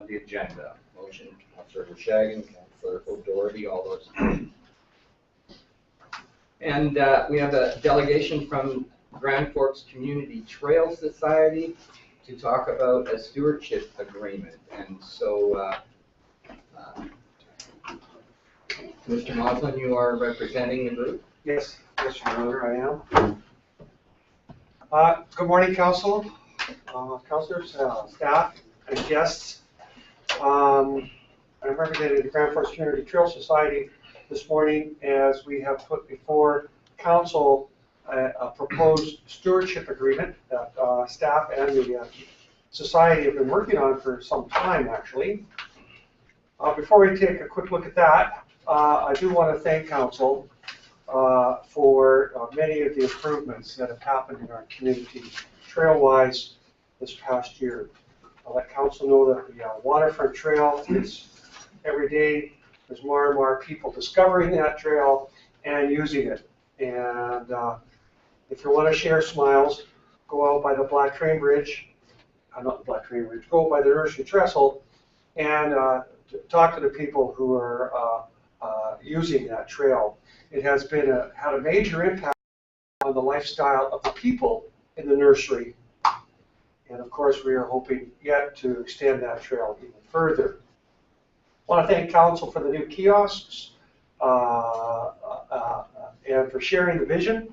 the agenda. Motion, Councillor Verschagen, Councillor O'Doherty, all those. And we have a delegation from Grand Forks Community Trail Society to talk about a stewardship agreement. And so, Mr. Moslin, you are representing the group? Yes, yes, Your Honor, I am. Good morning, Council, Councillors, staff, and guests. I'm representing the Grand Forks Community Trail Society this morning as we have put before Council a proposed stewardship agreement that staff and the Society have been working on for some time, actually. Before we take a quick look at that, I do want to thank Council for many of the improvements that have happened in our community trail-wise this past year. I'll let Council know that the waterfront trail is every day there's more and more people discovering that trail and using it. And if you want to share smiles, go out by the Black Train Bridge, not the Black Train Bridge, go by the Nursery Trestle and talk to the people who are using that trail. It has been had a major impact on the lifestyle of the people in the nursery. And of course, we are hoping yet to extend that trail even further. I want to thank Council for the new kiosks and for sharing the vision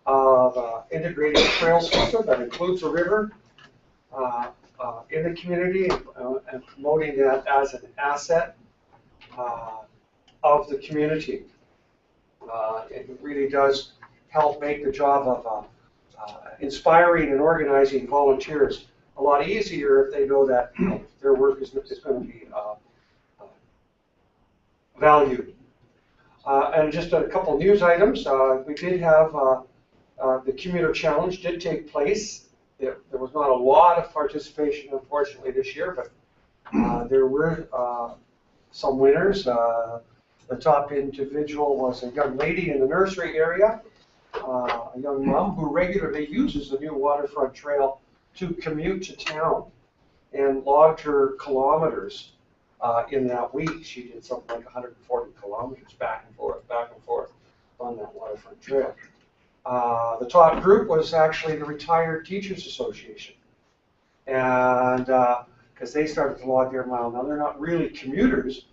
of integrated trail system that includes the river in the community and promoting that as an asset of the community. It really does help make the job of inspiring and organizing volunteers a lot easier if they know that their work is going to be valued. And just a couple news items. We did have the Commuter Challenge did take place. There was not a lot of participation, unfortunately, this year, but there were some winners. The top individual was a young lady in the nursery area, a young mom who regularly uses the new waterfront trail to commute to town and logged her kilometers in that week. She did something like 140 kilometers back and forth on that waterfront trail. The top group was actually the Retired Teachers Association. And because they started to log their mile. Now, they're not really commuters,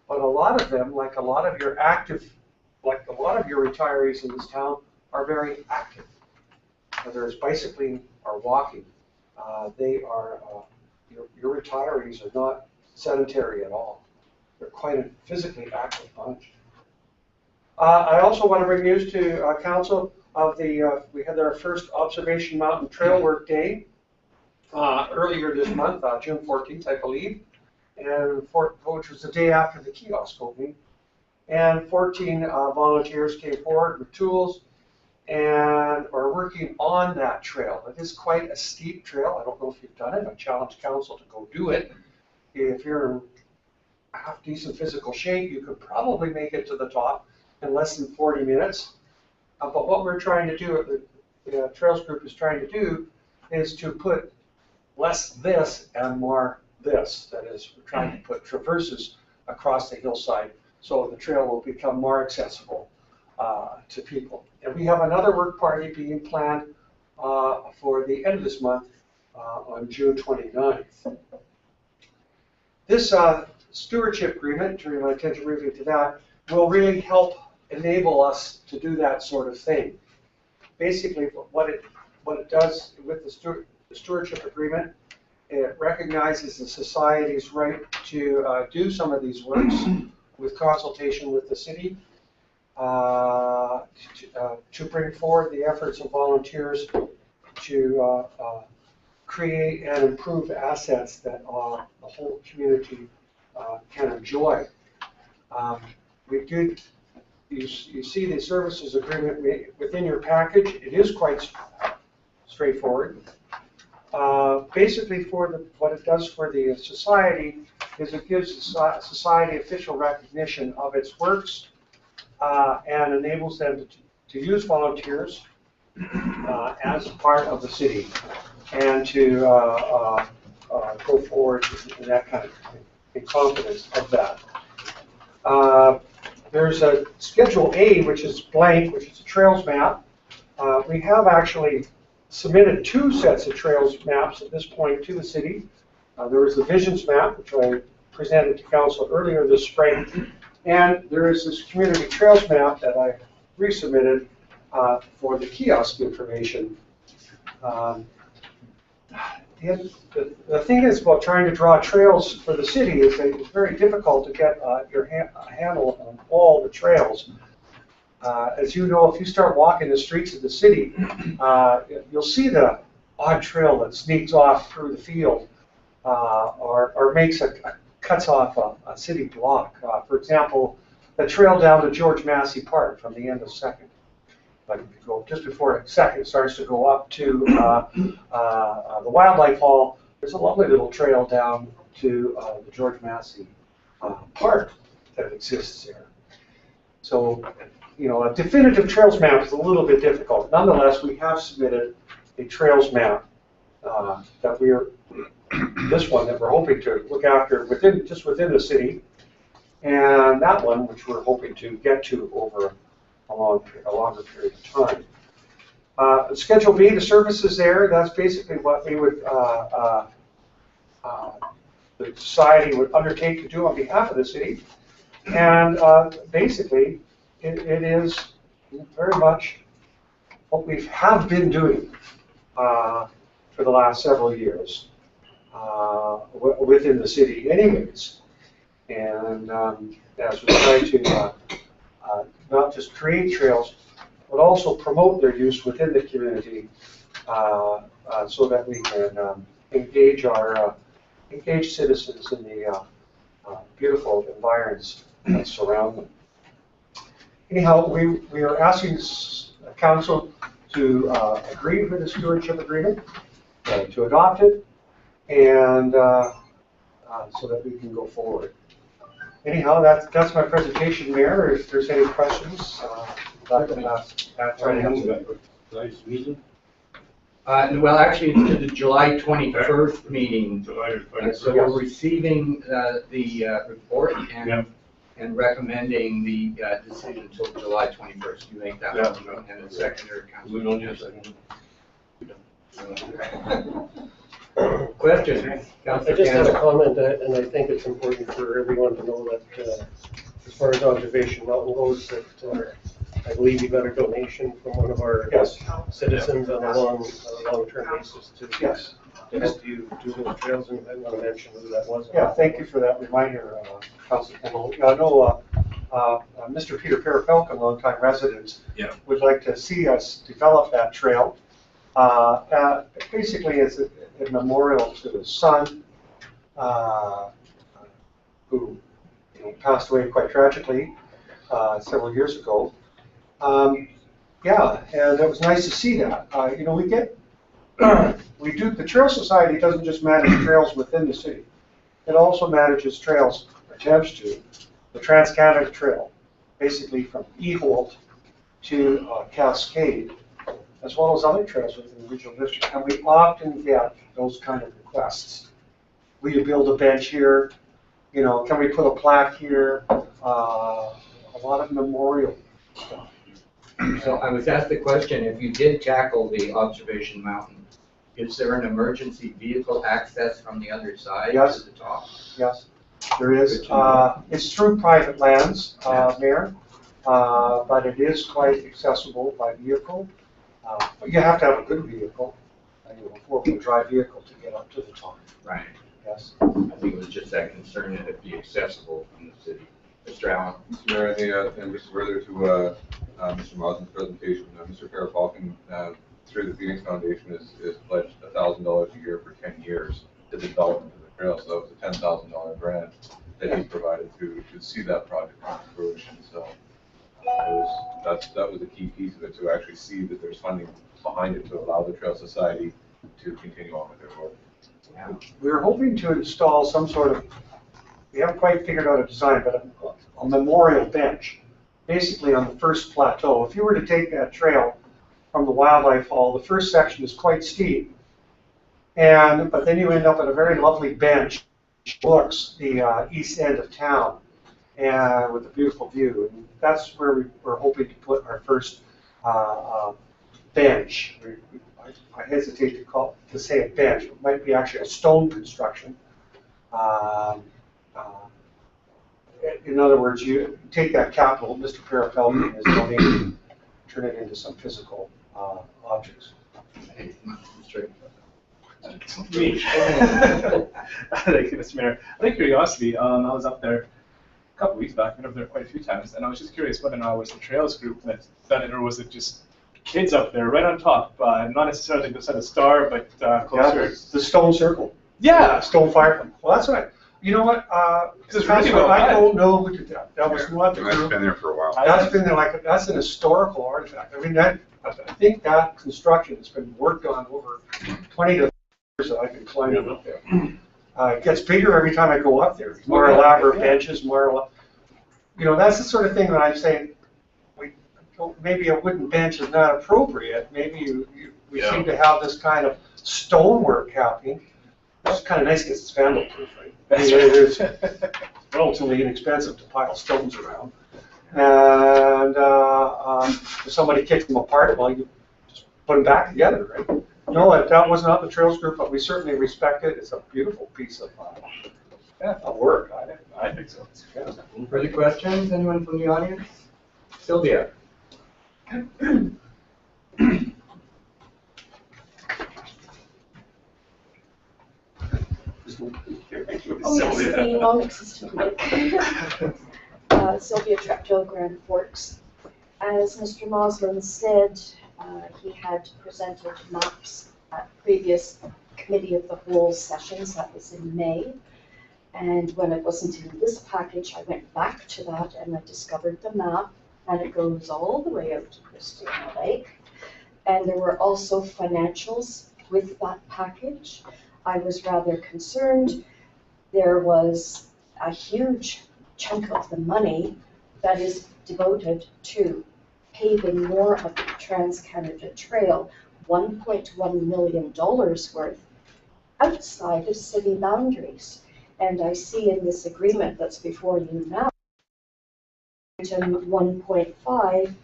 but a lot of them, like a lot of your retirees in this town, are very active. Whether it's bicycling or walking, they are, your retirees are not sedentary at all. They're quite a physically active bunch. I also want to bring news to Council of we had our first Observation Mountain Trail Work Day earlier this month, June 14th, I believe, and which was the day after the kiosk opening. And 14 volunteers came forward with tools and are working on that trail. It is quite a steep trail. I don't know if you've done it. I challenge Council to go do it. If you're in half decent physical shape, you could probably make it to the top in less than 40 minutes. But what we're trying to do, the Trails Group is trying to do, is to put less this and more this. That is, we're trying to put traverses across the hillside so the trail will become more accessible to people. And we have another work party being planned for the end of this month on June 29th. This stewardship agreement, turning my attention briefly to that, will really help enable us to do that sort of thing. Basically, what it does with the stewardship agreement, it recognizes the society's right to do some of these works with consultation with the city, to bring forward the efforts of volunteers to create and improve assets that the whole community can enjoy. You see the services agreement within your package. It is quite straightforward. Basically, what it does for the society is it gives society official recognition of its works and enables them to use volunteers as part of the city and to go forward in that kind of in confidence of that. There's a Schedule A, which is blank, which is a trails map. We have actually submitted 2 sets of trails maps at this point to the city. There was the visions map, which I presented to council earlier this spring, and there is this community trails map that I resubmitted for the kiosk information. The thing is about trying to draw trails for the city is that it's very difficult to get your handle on all the trails. As you know, if you start walking the streets of the city, you'll see the odd trail that sneaks off through the field or cuts off a city block. For example, the trail down to George Massey Park from the end of 2nd. Like if you go just before 2nd, it starts to go up to the Wildlife Hall. There's a lovely little trail down to the George Massey Park that exists there. So, you know, a definitive trails map is a little bit difficult. Nonetheless, we have submitted a trails map that we are, this one that we're hoping to look after just within the city, and that one which we're hoping to get to over a longer period of time. Schedule B, the services there, that's basically what we would, the society would undertake to do on behalf of the city. And basically, it is very much what we have been doing for the last several years within the city anyways. And as we try to not just create trails, but also promote their use within the community so that we can engage citizens in the beautiful environs that surround them. Anyhow, we are asking council to agree with the stewardship agreement, to adopt it, and so that we can go forward. Anyhow, that's my presentation, Mayor. If there's any questions, I'd like to try to answer. Nice meeting. Well, actually, it's to the July 21st meeting. July So we're receiving the report and recommending the decision until July 21st. You make that motion, and the secondary council. We don't need a second. Question? I just had a comment, and I think it's important for everyone to know that as far as Observation Mountain goes, that I believe you got a donation from one of our citizens on a long-term basis to help you do those trails, and I want to mention who that was. Yeah, thank you for that reminder, Councilor Kendall. I know Mr. Peter Parapelka, a longtime resident, would like to see us develop that trail. Basically, it's a memorial to his son, who passed away quite tragically several years ago. Yeah, and it was nice to see that. The Trail Society doesn't just manage trails within the city. It also manages trails, attempts to, the Trans-Canada Trail, basically from Eholt to Cascade, as well as other trails within the regional district. And we often get those kind of requests. Will you build a bench here? Can we put a plaque here? A lot of memorial stuff. So I was asked the question, if you did tackle the Observation Mountain, is there an emergency vehicle access from the other side to the top? Yes, there is. It's through private lands, Mayor, but it is quite accessible by vehicle. But you have to have a good vehicle, a four-wheel drive vehicle to get up to the top. Right. Yes. I think it was just that concern that it be accessible from the city. Mr. Allen? Mr. Mayor, and just further to Mr. Mosman's presentation, Mr. Parapolkin, through the Phoenix Foundation, is pledged $1,000 a year for 10 years to the development of the trail. So that was a $10,000 grant that he provided to see that project come to fruition. So that was a key piece of it, to actually see that there's funding behind it to allow the Trail Society to continue on with their work. Yeah. We're hoping to install some sort of, we haven't quite figured out a design, but a memorial bench, basically on the first plateau. If you were to take that trail from the Wildlife Hall, the first section is quite steep, But then you end up at a very lovely bench, looks the east end of town, and with a beautiful view. And that's where we're hoping to put our first bench. I hesitate to say a bench. It might be actually a stone construction. In other words, you take that capital Mr. Parapelton has donated, turn it into some physical objects. Me. Thank you, Mr. Mayor. Out of curiosity, I was up there a couple weeks back. I've been up there quite a few times, and I was just curious whether or not it was the Trails group that done it, or was it just kids up there right on top, not necessarily beside a star, but closer. Yeah, the stone circle. Yeah. Stone fire. Well, that's right. You know what? It's really well I done. don't know who did that. That was not the That's group. been there for a while. That's been there that's an historical artifact. I mean, I think that construction has been worked on over 20 to 30 years that I've been climbing up there. It gets bigger every time I go up there. More elaborate benches, that's the sort of thing that I'm saying, maybe a wooden bench is not appropriate. Maybe we seem to have this kind of stonework happening. It's kind of nice because it's vandal proof, right? I mean, it's relatively inexpensive to pile stones around. And if somebody kicks them apart, well, you just put them back together, right? No, that was not the Trails group, but we certainly respect it. It's a beautiful piece of work. I think so. Yeah. Further questions? Anyone from the audience? Sylvia? Oh, yes, the non-existent mic. Sylvia Trapdale, Grand Forks. As Mr. Moslin said, he had presented maps at previous committee of the whole sessions. That was in May. And when it wasn't in this package, I went back to that and I discovered the map, and it goes all the way out to Christina Lake. And there were also financials with that package. I was rather concerned. There was a huge chunk of the money that is devoted to paving more of the Trans-Canada Trail, $1.1 million worth, outside of city boundaries. And I see in this agreement that's before you now, item 1.5,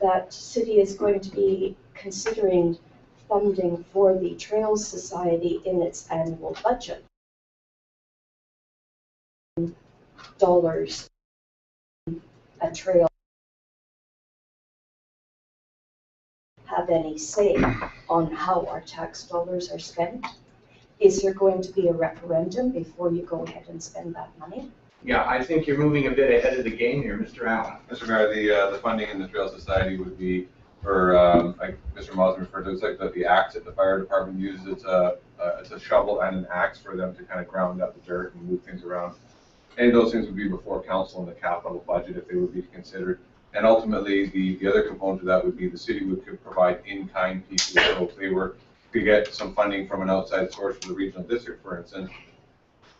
that city is going to be considering funding for the Trails Society in its annual budget. Dollars a trail have any say on how our tax dollars are spent? Is there going to be a referendum before you go ahead and spend that money? Yeah, I think you're moving a bit ahead of the game here, Mr. Allen. Mr. Mayor, the funding in the Trail Society would be for, like Mr. Moslin referred to, it's like the axe that the fire department uses. It's a shovel and an axe for them to kind of ground up the dirt and move things around. Any of those things would be before council in the capital budget if they would be considered. And ultimately, the other component of that would be the city could provide in-kind pieces. So if they were to get some funding from an outside source from the regional district, for instance,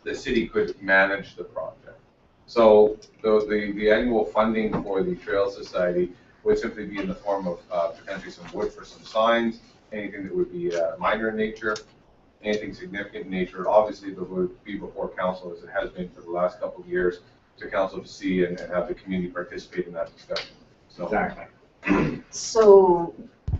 the city could manage the project. So the annual funding for the Trail Society would simply be in the form of potentially some wood for some signs, anything that would be minor in nature, anything significant in nature. Obviously, that would be before council, as it has been for the last couple of years, to council to see and have the community participate in that discussion. So, Exactly. So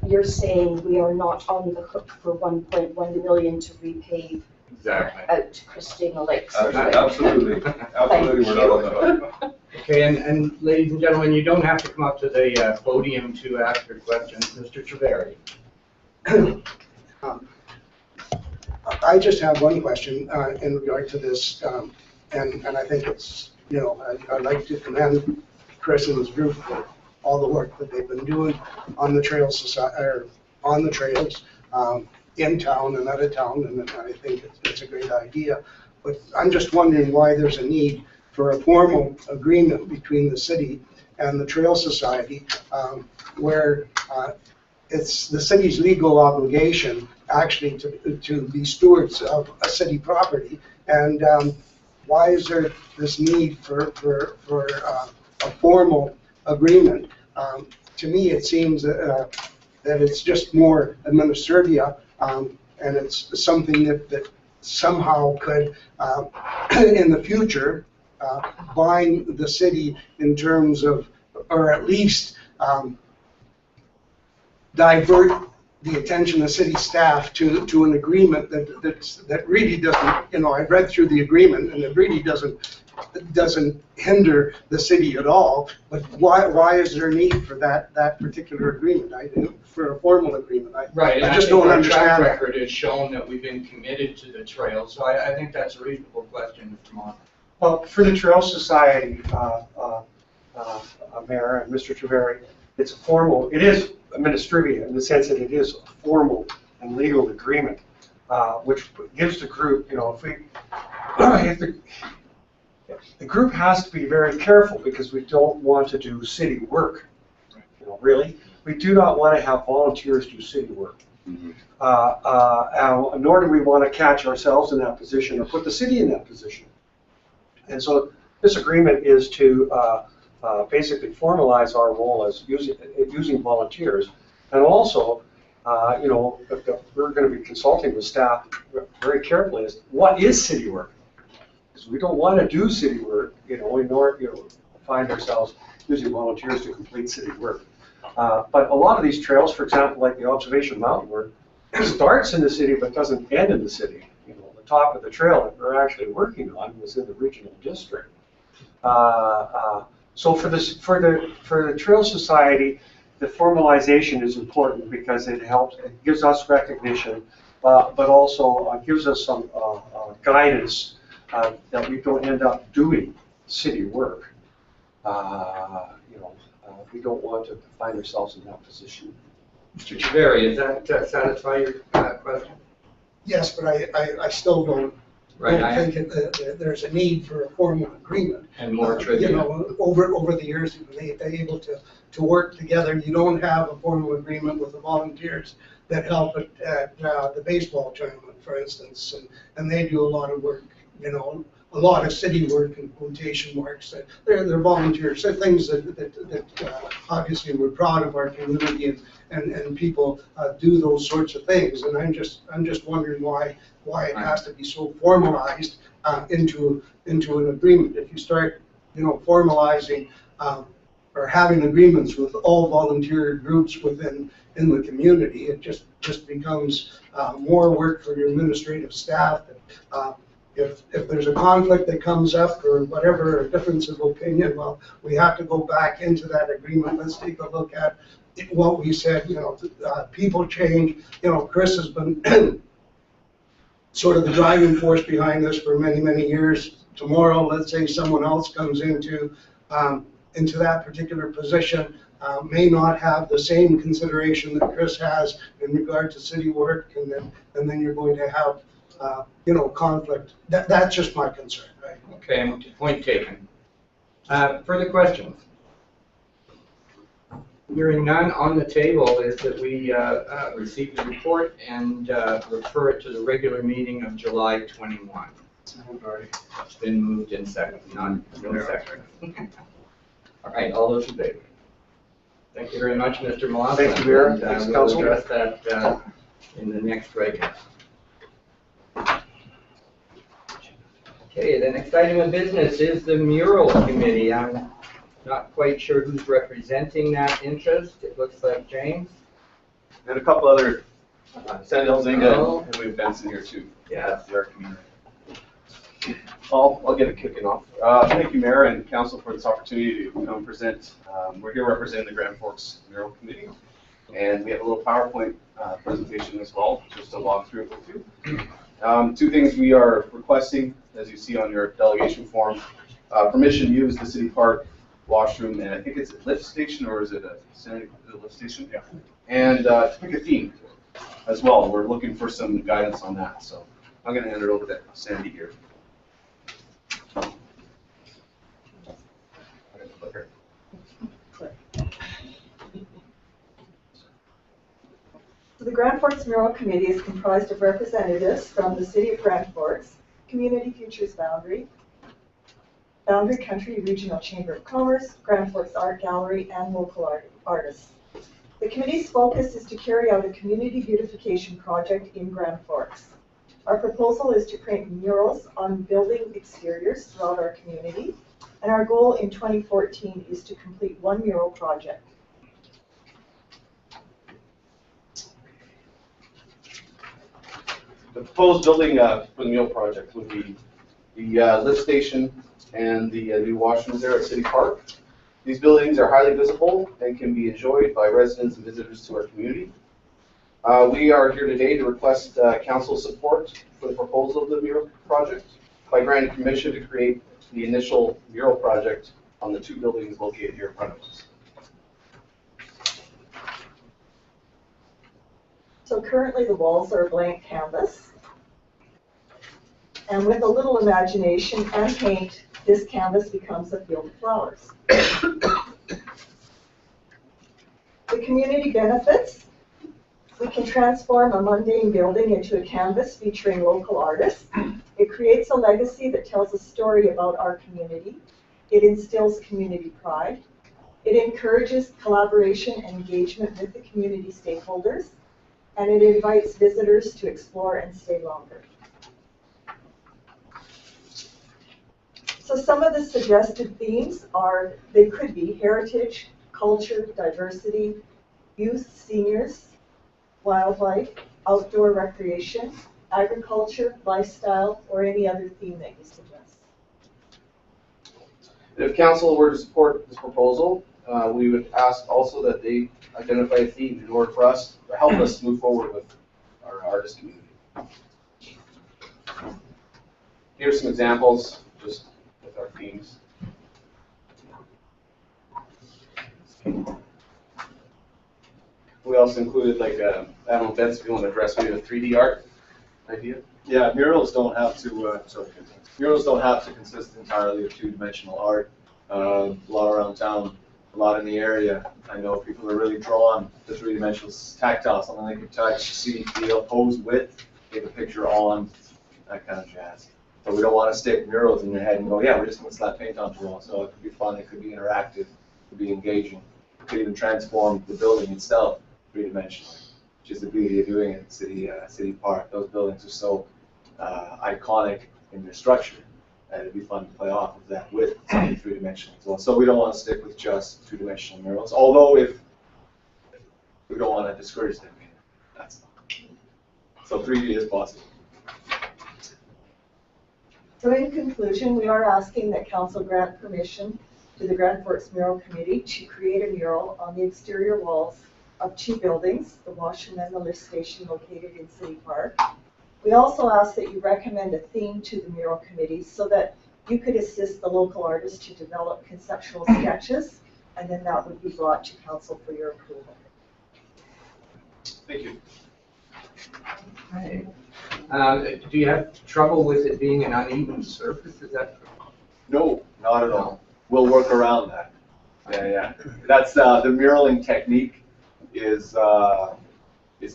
you're saying we are not on the hook for 1.1 million to repave Exactly. out to Christina Lake? absolutely, we're not on the hook. Okay, and ladies and gentlemen, you don't have to come up to the podium to ask your questions. Mr. Treveri. I just have one question in regard to this, and I think it's, I'd like to commend Chris and his group for all the work that they've been doing on the Trails Society, or on the trails, in town and out of town, and I think it's a great idea. But I'm just wondering why there's a need for a formal agreement between the city and the Trail Society, where it's the city's legal obligation actually to be stewards of a city property. And why is there this need for a formal agreement? To me, it seems that it's just more administrative and it's something that somehow could, in the future, bind the city in terms of, or at least divert the attention of city staff to an agreement that really doesn't, you know, I read through the agreement and it really doesn't hinder the city at all, but why is there need for that particular agreement? For a formal agreement? Right, and I just don't our understand. track record has shown that we've been committed to the trail, so I think that's a reasonable question, Mr. Moss. Well, for the Trail Society, Mayor and Mr. Treveri, it's a formal, it is administrivia in the sense that it is a formal and legal agreement, which gives the group, you know, if the group has to be very careful because we don't want to do city work, you know, really. We do not want to have volunteers do city work. Nor do we want to catch ourselves in that position or put the city in that position. And so this agreement is to basically formalize our role as using volunteers. And also, you know, we're going to be consulting with staff very carefully as what is city work? Because we don't want to do city work, you know, nor find ourselves using volunteers to complete city work. But a lot of these trails, for example, like the Observation Mountain work, starts in the city but doesn't end in the city. You know, the top of the trail that we're actually working on was in the regional district. So for the Trail Society, the formalization is important because it helps, it gives us recognition, but also gives us some guidance that we don't end up doing city work. You know, we don't want to find ourselves in that position. Mr. Treveri, does that satisfy your question? Yes, but I still don't think there's a need for a formal agreement. And more trivia. You know, over the years, they've been able to work together. You don't have a formal agreement with the volunteers that help at the baseball tournament, for instance, and they do a lot of work, you know, a lot of city work in quotation marks. They're volunteers. They're things that obviously we're proud of our community and people do those sorts of things. And I'm just wondering why it has to be so formalized into an agreement. If you start, you know, formalizing or having agreements with all volunteer groups in the community, it just becomes more work for your administrative staff. If there's a conflict that comes up or whatever, a difference of opinion, well, we have to go back into that agreement. Let's take a look at what we said. You know, people change. You know, Chris has been sort of the driving force behind this for many, many years. Tomorrow, let's say someone else comes into that particular position, may not have the same consideration that Chris has in regard to city work, and then you're going to have you know, conflict. That's just my concern, right? Okay, point taken. Further questions? Hearing none, on the table is that we receive the report and refer it to the regular meeting of July 21. It's been moved in second, no second. All right, all those in favor? Thank you very much, Mr. Moss. Thank you, Mayor. Thanks, We'll Council. address that in the next regular. Okay, the next item of business is the mural committee. I'm not quite sure who's representing that interest. It looks like James. And a couple other, Sandy Elzinga Oh. and Louis Benson here too. Yeah. That's our community. I'll get it kicking off. Thank you, Mayor and Council, for this opportunity to come present. We're here representing the Grand Forks Mural Committee, and we have a little PowerPoint presentation as well, just to walk through it with you. Two things we are requesting, as you see on your delegation form, permission to use the City Park washroom, and I think it's a lift station, or is it a lift station? Yeah. And to pick a theme as well. We're looking for some guidance on that, so I'm going to hand it over to Sandy here. So the Grand Forks Mural Committee is comprised of representatives from the City of Grand Forks, Community Futures Boundary, Boundary Country Regional Chamber of Commerce, Grand Forks Art Gallery, and local artists. The committee's focus is to carry out a community beautification project in Grand Forks. Our proposal is to paint murals on building exteriors throughout our community, and our goal in 2014 is to complete one mural project. The proposed building for the mural project would be the lift station and the new washrooms there at City Park. These buildings are highly visible and can be enjoyed by residents and visitors to our community. We are here today to request council support for the proposal of the mural project by granting permission to create the initial mural project on the two buildings located here in front of us. So currently the walls are a blank canvas. And with a little imagination and paint, this canvas becomes a field of flowers. The community benefits. We can transform a mundane building into a canvas featuring local artists. It creates a legacy that tells a story about our community. It instills community pride. It encourages collaboration and engagement with the community stakeholders. And it invites visitors to explore and stay longer. So some of the suggested themes are, they could be heritage, culture, diversity, youth, seniors, wildlife, outdoor recreation, agriculture, lifestyle, or any other theme that you suggest. And if council were to support this proposal, we would ask also that they identify a theme in order for us to help us move forward with our artist community. Here are some examples just with our themes. We also included, like, I don't know, Vince, if you want to address maybe the 3D art idea? Yeah, murals don't have to, murals don't have to consist entirely of two-dimensional art. A lot around town, a lot in the area. I know people are really drawn to three-dimensional, tactile, something they can touch, see, feel, pose with, take a picture on, that kind of jazz. So we don't want to stick murals in your head and go, yeah, we're just going to slap paint onto the wall. So it could be fun, it could be interactive, it could be engaging. It could even transform the building itself three-dimensionally, which is the beauty of doing it at City Park. Those buildings are so iconic in their structure, and it'd be fun to play off of that with something three-dimensional as well. So we don't want to stick with just two-dimensional murals, although if we don't want to discourage them, that's so 3D is possible. So in conclusion, we are asking that council grant permission to the Grand Forks Mural Committee to create a mural on the exterior walls of two buildings, the washroom and the lift station located in City Park. We also ask that you recommend a theme to the mural committee so that you could assist the local artists to develop conceptual sketches, and then that would be brought to council for your approval. Thank you. Right. Do you have trouble with it being an uneven surface? Is that? No, not at all. We'll work around that. Yeah. That's the muraling technique is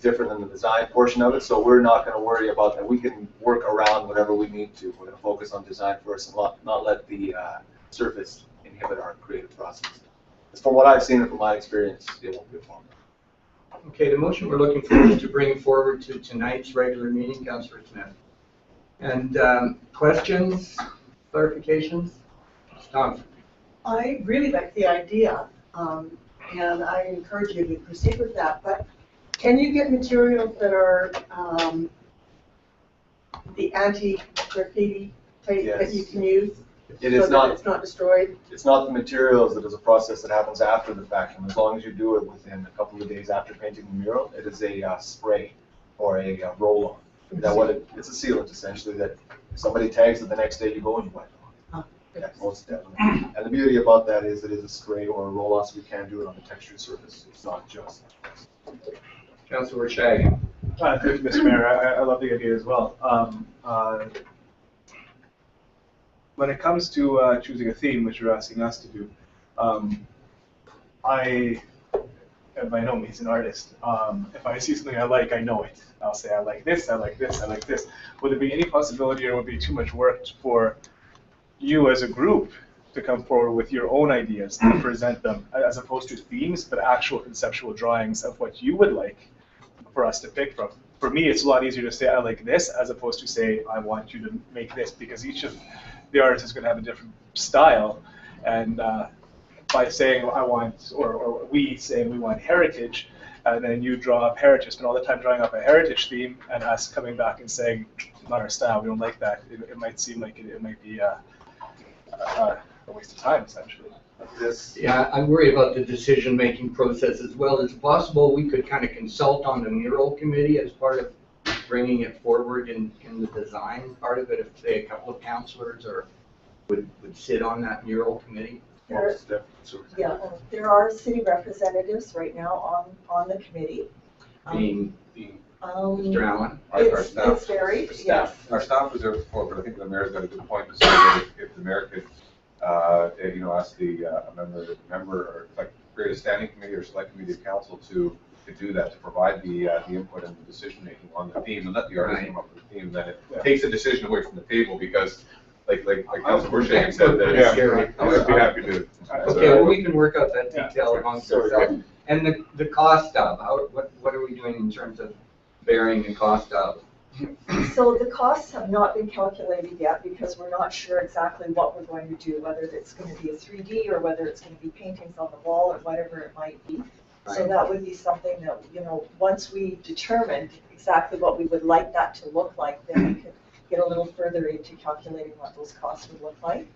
different than the design portion of it, so we're not going to worry about that. We can work around whatever we need to. We're going to focus on design first and not let the surface inhibit our creative process. From what I've seen and from my experience, it won't be a problem. Okay, the motion we're looking forward to bring forward to tonight's regular meeting, Councillor Smith. And questions, clarifications? Tom? I really like the idea, and I encourage you to proceed with that, but can you get materials that are the anti-graffiti type that you can use? It is not. It's not destroyed. It's not the materials. It is a process that happens after the fact, and as long as you do it within a couple of days after painting the mural, it is a spray or a roll-on. It's a sealant essentially that if somebody tags it the next day, you go and you wipe it on. Yeah, most definitely. And the beauty about that is it is a spray or a roll-on, so we can do it on the textured surface. It's not just. Councillor Shaggy. Thank you, Mr. Mayor. I love the idea as well. When it comes to choosing a theme, which you're asking us to do, I am by no means an artist. If I see something I like, I know it. I'll say, I like this, I like this, I like this. Would there be any possibility, or would it be too much work for you as a group to come forward with your own ideas and present them, as opposed to themes, but actual conceptual drawings of what you would like for us to pick from. For me, it's a lot easier to say, I like this, as opposed to say, I want you to make this, because each of the artists is going to have a different style. And by saying I want, or we saying we want heritage, and then you draw up heritage, spend all the time drawing up a heritage theme, and us coming back and saying, not our style, we don't like that. It might seem like it might be a waste of time, essentially. Yeah, I worry about the decision-making process as well. Is it possible we could kind of consult on the mural committee as part of bringing it forward in the design part of it, if, say, a couple of councillors would sit on that mural committee? Yeah, there are city representatives right now on the committee. Being Um, Mr. Allen? It's varied, yes. Our staff was there before, but I think the mayor's got a good point to say that if the mayor could, ask the member, or like create a standing committee or select committee of council to do that, to provide the input and the decision making on the theme, and let the artists come up with the theme, then it takes the decision away from the table, because like Councilor Burshagen said, that I'd be happy to. Okay, well, we can work out that detail amongst ourselves. And the cost of, what are we doing in terms of bearing the cost of? So the costs have not been calculated yet because we're not sure exactly what we're going to do, whether it's going to be a 3D or whether it's going to be paintings on the wall or whatever it might be. So that would be something that, once we determined exactly what we would like that to look like, then we could get a little further into calculating what those costs would look like.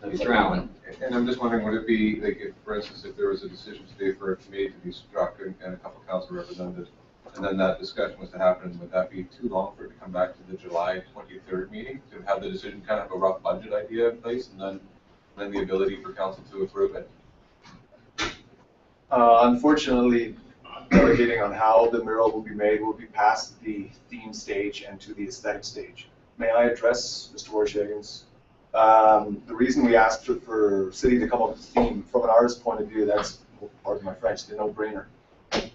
Mr. Allen? And I'm just wondering, would it be, like, if, for instance, if there was a decision today for a committee to be struck and a couple of council representatives, and then that discussion was to happen, would that be too long for it to come back to the July 23rd meeting, to have the decision, kind of a rough budget idea in place, and then the ability for council to approve it? Unfortunately, delegating on how the mural will be made will be past the theme stage and to the aesthetic stage. May I address Mr. Warshagen's? The reason we asked for city to come up with a theme, from an artist's point of view, that's, pardon my French, the no-brainer.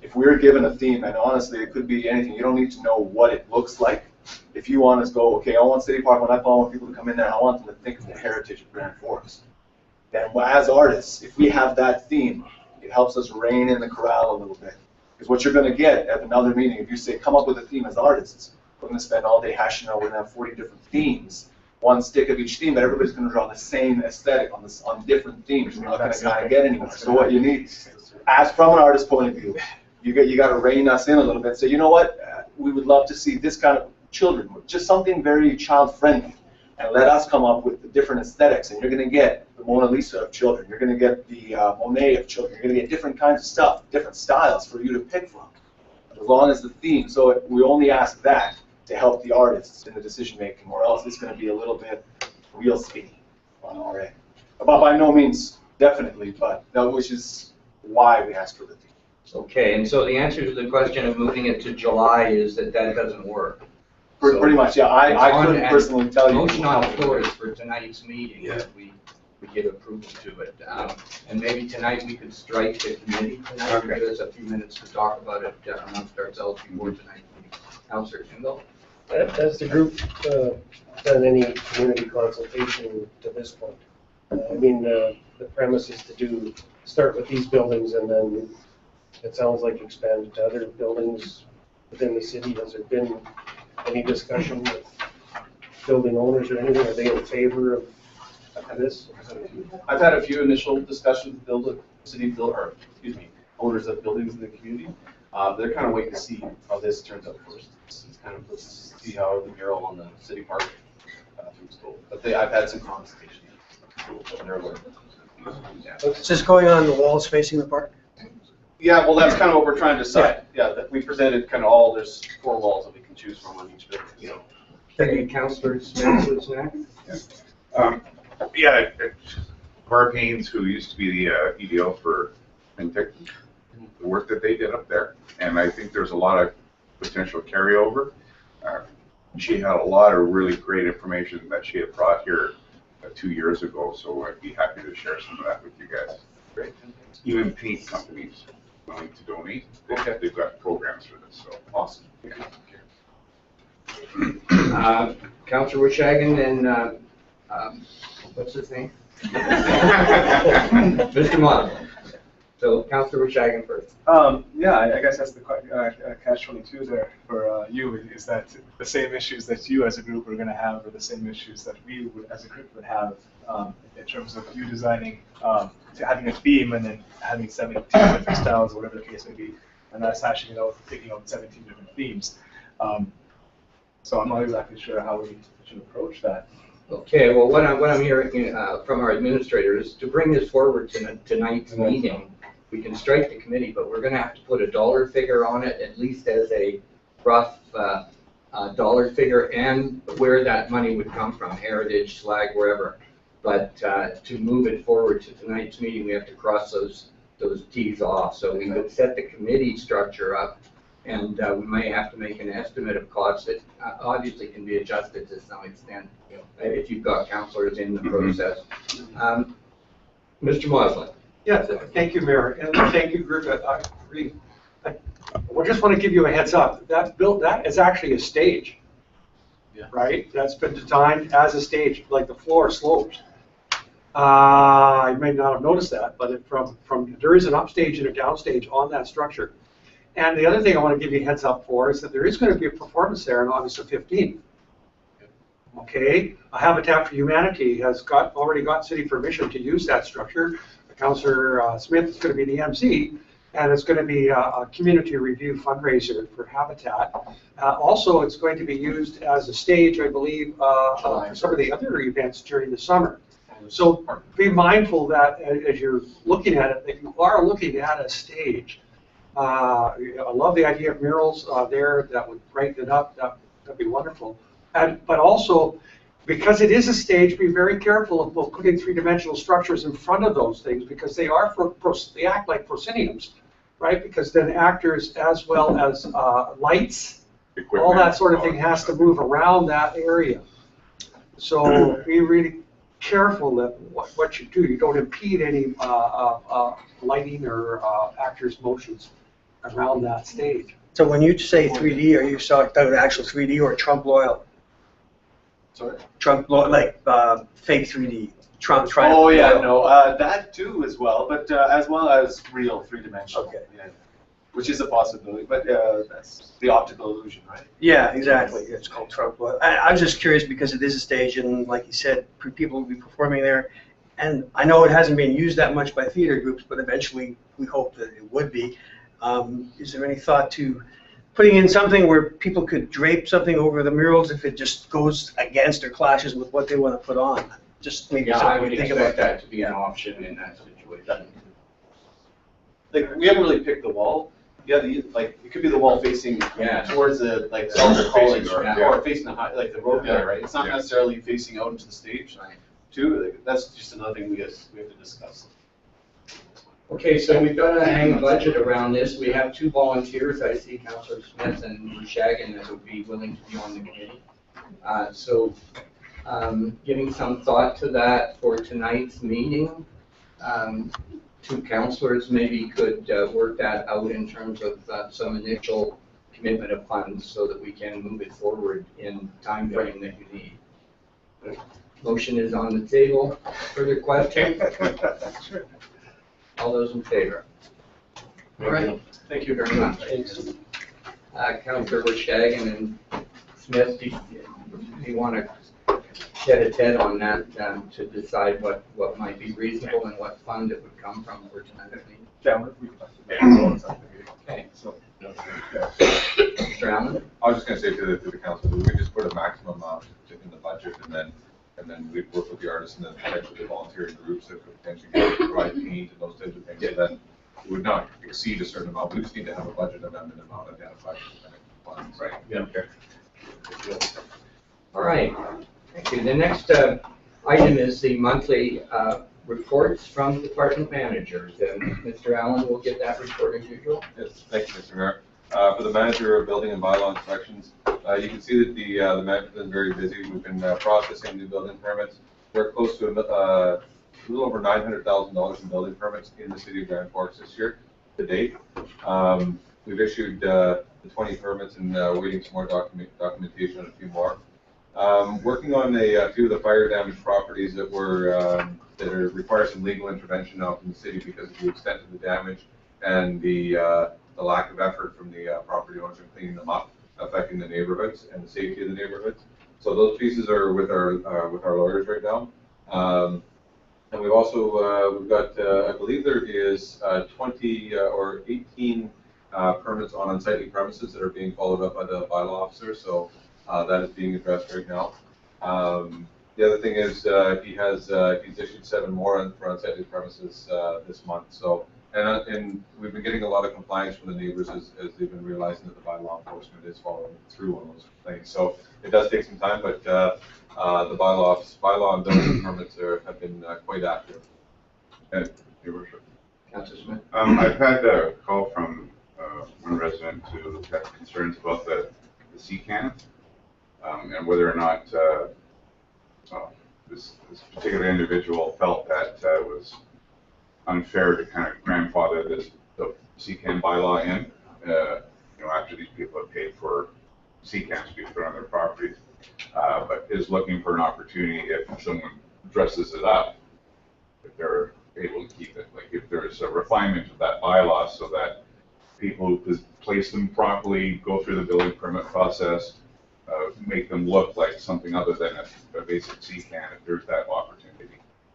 If we're given a theme, and honestly, it could be anything, you don't need to know what it looks like. If you want to go, okay, I want City Park, when I want people to come in there, I want them to think of the heritage of Grand Forks. Then as artists, if we have that theme, it helps us rein in the corral a little bit. Because what you're going to get at another meeting, if you say, come up with a theme as artists, we're going to spend all day hashing out, we're going to have 40 different themes, one stick of each theme, but everybody's going to draw the same aesthetic on different themes. You're not going to kind of get anywhere. So what you need, as from an artist's point of view, you got to rein us in a little bit. So you know what, we would love to see this kind of children, just something very child-friendly, and let us come up with the different aesthetics, and you're going to get the Mona Lisa of children, you're going to get the Monet of children, you're going to get different kinds of stuff, different styles for you to pick from, as long as the theme. So we only ask that to help the artists in the decision-making, or else it's going to be a little bit real speedy on our end. But by no means, definitely, but no, which is why we asked for the theme. Okay, and so the answer to the question of moving it to July is that doesn't work. Pretty much, yeah. I couldn't personally tell you. Motion on the floor is for tonight's meeting, that we give approval to it. And maybe tonight we could strike the committee tonight, give us a few minutes to talk about it amongst ourselves before tonight's meeting. Councillor Tyndall? Has the group done any community consultation to this point? I mean, the premise is to start with these buildings, and then it sounds like expand it to other buildings within the city. Has there been any discussion with building owners or anything? Are they in favor of this? I've had a few initial discussions with owners of buildings in the community. They're kind of waiting to see how this turns out first. It's kind of, let's see how the mural on the city park things go. But I've had some consultation. Is this going on the walls facing the park? Yeah, well, that's kind of what we're trying to decide. Yeah, that we presented kind of there's 4 walls that we can choose from on each building. So. Okay, Councillor Smith was next. Barb Haynes, who used to be the EDO for FinTech, the work that they did up there, and I think there's a lot of potential carryover. She had a lot of really great information that she had brought here 2 years ago, so I'd be happy to share some of that with you guys. Great. Even paint companies willing to donate. They've got programs for this, so awesome. Yeah. Councillor Warshagen and What's his name? Mr. Motley. So Councillor Rushagan first. Yeah, I guess that's the catch-22 there for you, is that the same issues that you as a group are going to have are the same issues that we would, as a group would have in terms of you designing, having a theme and then having 17 different styles, or whatever the case may be, and that's hashing it out, picking out 17 different themes. So I'm not exactly sure how we should approach that. Okay, well, what I'm hearing from our administrator is to bring this forward to tonight's meeting. We can strike the committee, but we're gonna have to put a dollar figure on it, at least as a rough dollar figure, and where that money would come from, Heritage, Slag, wherever. But to move it forward to tonight's meeting, we have to cross those T's off. So we would set the committee structure up, and we may have to make an estimate of costs that obviously can be adjusted to some extent, if you've got councillors in the process. Mr. Mosley. Yeah, thank you, Mayor, and thank you, group. I just want to give you a heads up. That is actually a stage, right? That's been designed as a stage, like the floor slopes. You may not have noticed that, but there is an upstage and a downstage on that structure. And the other thing I want to give you a heads up for is that there is going to be a performance there on August the 15th. Okay, Habitat for Humanity has already got city permission to use that structure. Councillor Smith is going to be the MC, and it's going to be a community review fundraiser for Habitat. Also, it's going to be used as a stage, I believe, for some of the other events during the summer. So be mindful that as you're looking at it, that you are looking at a stage. I love the idea of murals there that would brighten it up. That'd be wonderful. But also, because it is a stage, be very careful of putting three-dimensional structures in front of those things, because they act like prosceniums, right? Because then actors, as well as lights, all that sort of thing has to move around that area. So be really careful that what you do, you don't impede any lighting or actors' motions around that stage. So when you say 3D, are you talking about actual 3D or Trump loyal? Sorry? Trump loyal, like fake 3D. Trump. Oh yeah, no, that too as well, but as well as real three-dimensional. Okay. Yeah. Which is a possibility, but that's the optical illusion, right? Yeah, exactly. It's called Trump loyal. I was just curious because it is a stage, and like you said, people will be performing there. And I know it hasn't been used that much by theater groups, but eventually we hope that it would be. Is there any thought to putting in something where people could drape something over the murals if it just goes against or clashes with what they want to put on? Just maybe Yeah, I would think expect about that to be an option in that situation. Like, we haven't really picked the wall. Yeah, it could be the wall facing towards the South College, or facing the the road there, right? It's not necessarily facing out into the stage, too. Like, that's just another thing we have to discuss. Okay, so we've got to hang a budget around this. We have two volunteers. I see Councillor Smith and Rushagan that would be willing to be on the committee. Giving some thought to that for tonight's meeting. Two councillors maybe could work that out in terms of some initial commitment of funds so that we can move it forward in time frame that you need. Motion is on the table. Further questions? All those in favor? All right. Thank you very much. Councillor Rushagan and Smith, do you want to get a head on that to decide what might be reasonable and what fund it would come from for tonight's meeting? Okay. So, Mr. Allen? I was just going to say to the council, we could just put a maximum amount in the budget, and then we'd work with the artists and then potentially the volunteering groups that could potentially provide paint and those types of things. So then it would not exceed a certain amount. We just need to have a budget amendment amount identified for the funds. Right. Yeah. Okay. All right. Thank you. The next item is the monthly reports from department managers. And Mr. Allen will get that report as usual. Yes. Thank you, Mr. Mayor. For the manager of building and bylaw inspections, you can see that the manager's been very busy. We've been processing new building permits. We're close to a little over $900,000 in building permits in the city of Grand Forks this year to date. We've issued the 20 permits and waiting some more documentation on a few more. Working on a few of the fire damaged properties that require some legal intervention now from the city because of the extent of the damage and the lack of effort from the property owners in cleaning them up, affecting the neighborhoods and the safety of the neighborhoods. So those pieces are with our lawyers right now. And we've also we've got I believe there is 20 or 18 permits on unsightly premises that are being followed up by the bylaw officer. So that is being addressed right now. The other thing is he's issued 7 more for unsightly premises this month. So and we've been getting a lot of compliance from the neighbors as they've been realizing that the bylaw enforcement is following through on those things. So it does take some time, but the bylaw and building permits have been quite active. And, Your Worship. Councilor Smith. I've had a call from one resident who had concerns about the CCAN and whether or not this particular individual felt that it was unfair to kind of grandfather the CCAN bylaw in, after these people have paid for CCANs to be put on their properties, but is looking for an opportunity if someone dresses it up, if they're able to keep it. Like if there's a refinement of that bylaw so that people who place them properly, go through the building permit process, make them look like something other than a basic CCAN if there's that opportunity.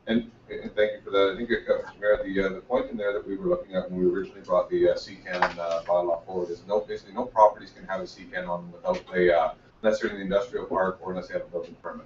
And thank you for that. I think, Mayor, the point in there that we were looking at when we originally brought the CCAN bylaw forward is basically no properties can have a CCAN on without unless they're in the industrial park or unless they have a building permit.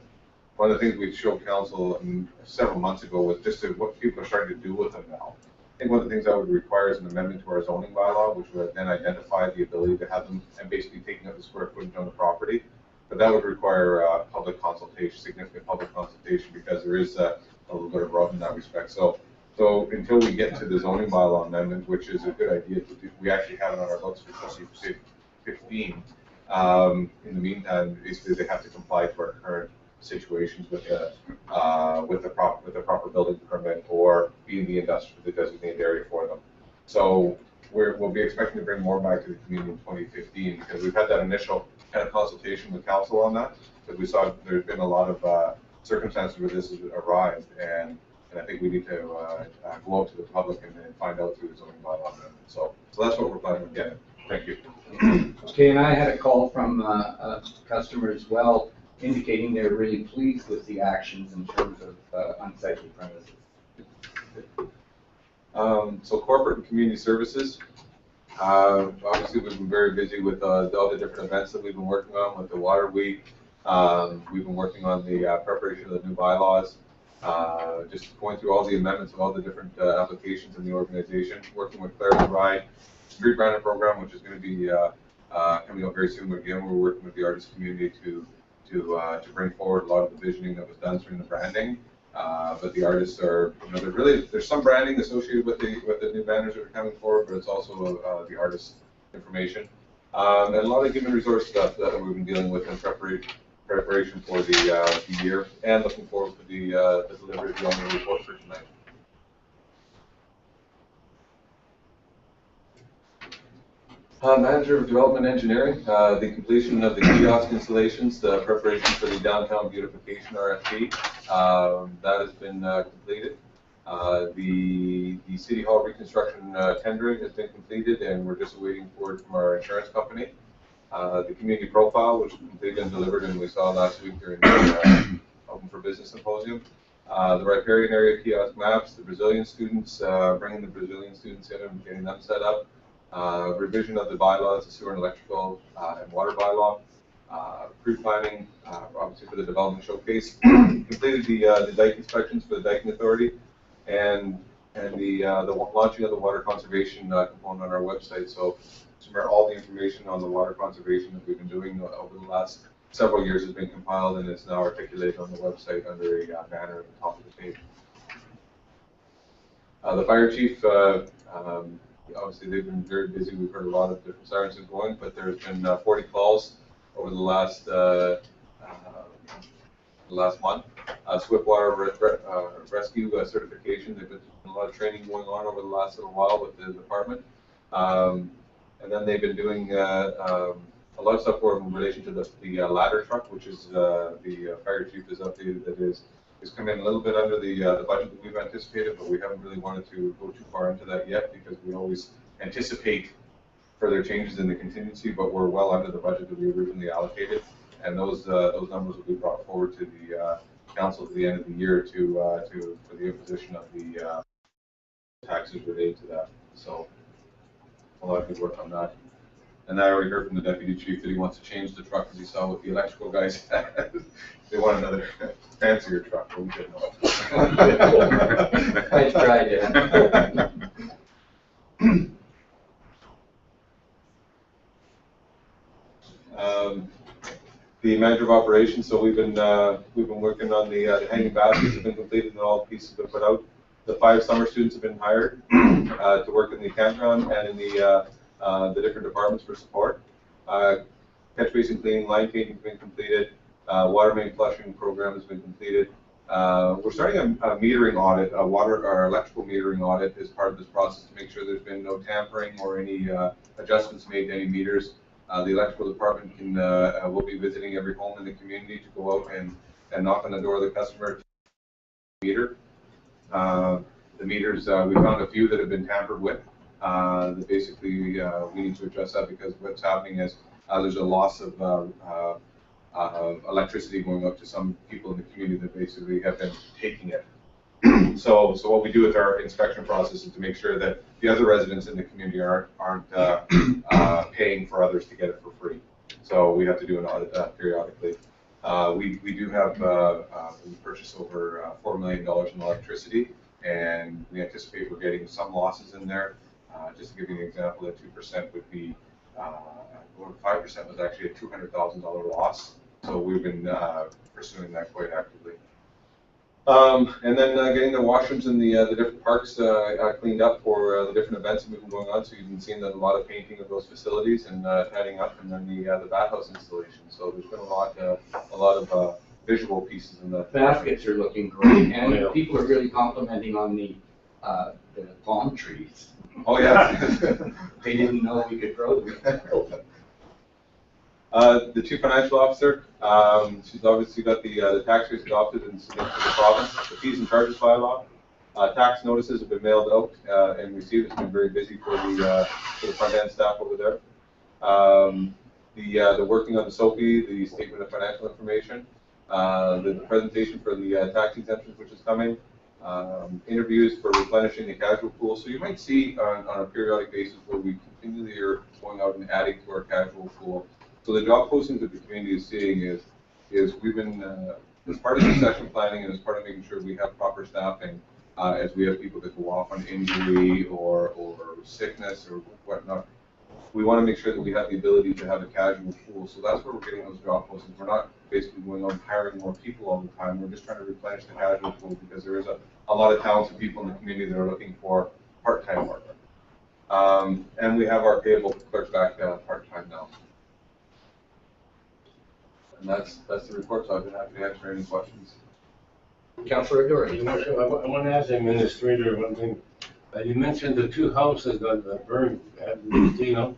One of the things we showed council several months ago was just what people are starting to do with them now. I think one of the things that would require is an amendment to our zoning bylaw, which would then identify the ability to have them and basically taking up the square footage on the property. But that would require public consultation, significant public consultation, because there is a little bit of rub in that respect. So until we get to the zoning bylaw amendment, which is a good idea to do, we actually have it on our books for 2015. In the meantime, basically they have to comply to our current situations with the proper building permit or be in the designated area for them. So we'll be expecting to bring more back to the community in 2015 because we've had that initial kind of consultation with council on that, because we saw there's been a lot of circumstances where this has arrived, and I think we need to go out to the public and find out through the zoning bylaw amendment. So that's what we're planning on getting. Thank you. Okay, and I had a call from a customer as well, indicating they're really pleased with the actions in terms of unsightly premises. So corporate and community services. Obviously, we've been very busy with all the different events that we've been working on with the Water Week. We've been working on the preparation of the new bylaws, just going through all the amendments of all the different applications in the organization, working with Claire and Ride Street Branding Program, which is going to be coming up very soon. Again, we're working with the artist community to bring forward a lot of the visioning that was done through the branding. But the artists are, there's some branding associated with the new banners that are coming forward, but it's also the artist information. And a lot of human resource stuff that we've been dealing with in preparation for the year, and looking forward to the delivery of the annual report for tonight. Manager of Development Engineering, the completion of the kiosk installations, the preparation for the downtown beautification RFP, that has been completed. The City Hall reconstruction tendering has been completed, and we're just awaiting word from our insurance company. The community profile, which was completed and delivered, and we saw last week during the Open for Business Symposium. The riparian area kiosk maps, the Brazilian students, bringing the Brazilian students in and getting them set up. Revision of the bylaws, the sewer and electrical and water bylaw, pre-planning, obviously for the development showcase, completed the dike inspections for the Diking Authority, and the launching of the water conservation component on our website. So all the information on the water conservation that we've been doing over the last several years has been compiled, and it's now articulated on the website under a banner at the top of the page. The fire chief, obviously they've been very busy. We've heard a lot of different sirens going, but there's been 40 calls over the last month. Swiftwater rescue certification. There's been a lot of training going on over the last little while with the department. And then they've been doing a lot of stuff for in relation to the ladder truck, which is the fire chief has updated that is come in a little bit under the budget that we've anticipated, but we haven't really wanted to go too far into that yet because we always anticipate further changes in the contingency, but we're well under the budget that we originally allocated, and those numbers will be brought forward to the council at the end of the year for the imposition of the taxes related to that. So a lot of good work on that. And I already heard from the deputy chief that he wants to change the truck as he saw what the electrical guys had. They want another fancier truck, but we didn't know. I tried it. The manager of operations, so we've been working on the hanging baskets have been completed and all the pieces have been put out. The 5 summer students have been hired to work in the campground and in the different departments for support. Catch basin cleaning, line painting has been completed. Water main flushing program has been completed. We're starting a metering audit, our electrical metering audit as part of this process to make sure there's been no tampering or any adjustments made to any meters. The electrical department will be visiting every home in the community to go out and knock on the door of the customer to meter. The meters, we found a few that have been tampered with. That basically we need to address that because what's happening is there's a loss of electricity going up to some people in the community that basically have been taking it. So what we do with our inspection process is to make sure that the other residents in the community aren't paying for others to get it for free. So we have to do an audit periodically. We do have we purchased over $4 million in electricity, and we anticipate we're getting some losses in there. Just to give you an example, that 2% would be 5% was actually a $200,000 loss. So we've been pursuing that quite actively. And then getting the washrooms in the different parks cleaned up for the different events that we've been going on. So you've been seeing a lot of painting of those facilities and tidying up, and then the bathhouse installation. So there's been a lot of visual pieces in that. Baskets are looking great, and people are really complimenting on the palm trees. Oh yeah, They didn't know we could grow them. The chief financial officer, she's obviously got the tax rates adopted and submitted to the province. The fees and charges bylaw, tax notices have been mailed out and received. It's been very busy for the front end staff over there. The working on the SOPI, the statement of financial information, the presentation for the tax exemptions, which is coming. Interviews for replenishing the casual pool. So you might see on a periodic basis where we continually are going out and adding to our casual pool. So the job postings that the community is seeing is we've been, as part of succession planning and as part of making sure we have proper staffing, as we have people that go off on injury or sickness or whatnot, we want to make sure that we have the ability to have a casual pool. So that's where we're getting those job postings. We're not basically going out and hiring more people all the time. We're just trying to replenish the casual pool because there is a lot of talented people in the community that are looking for part-time work. And we have our payable clerk back part-time now. And that's the report, so I've been happy to answer any questions. Councillor Dory. I want to ask the administrator one thing. You mentioned the 2 houses that burned at Lutino.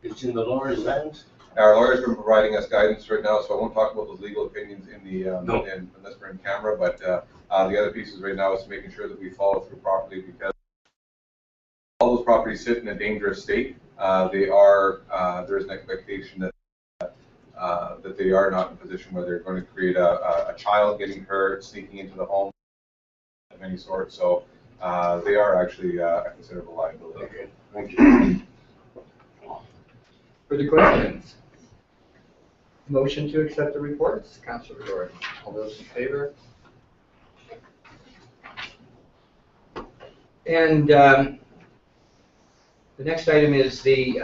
It's in the lawyer's hands? Our lawyer's been providing us guidance right now, so I won't talk about those legal opinions in the unless we're in camera. But the other pieces right now is making sure that we follow through properly because all those properties sit in a dangerous state. There is an expectation that they are not in a position where they're going to create a child getting hurt, sneaking into the home of any sort. So they are actually a considerable liability. Okay, thank you. Further questions? Motion to accept the reports, Councillor Dory. All those in favor? And the next item is the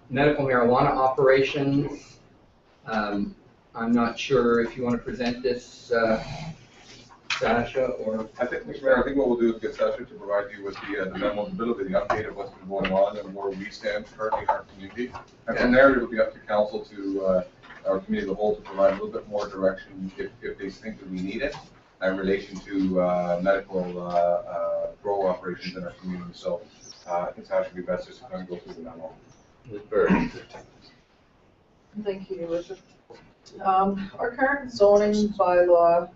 medical marijuana operations. I'm not sure if you want to present this, Sasha, or... I think, Mr. Mayor, I think what we'll do is get Sasha to provide you with the memo, a little bit of the update of what's been going on and where we stand currently in our community. And from there, it'll be up to council to, our committee of the whole, to provide a little bit more direction if they think that we need it in relation to medical grow operations in our community. So I think Sasha would be best just to kind of go through the memo. Ms. Bird. Thank you, Your Worship. Our current zoning bylaw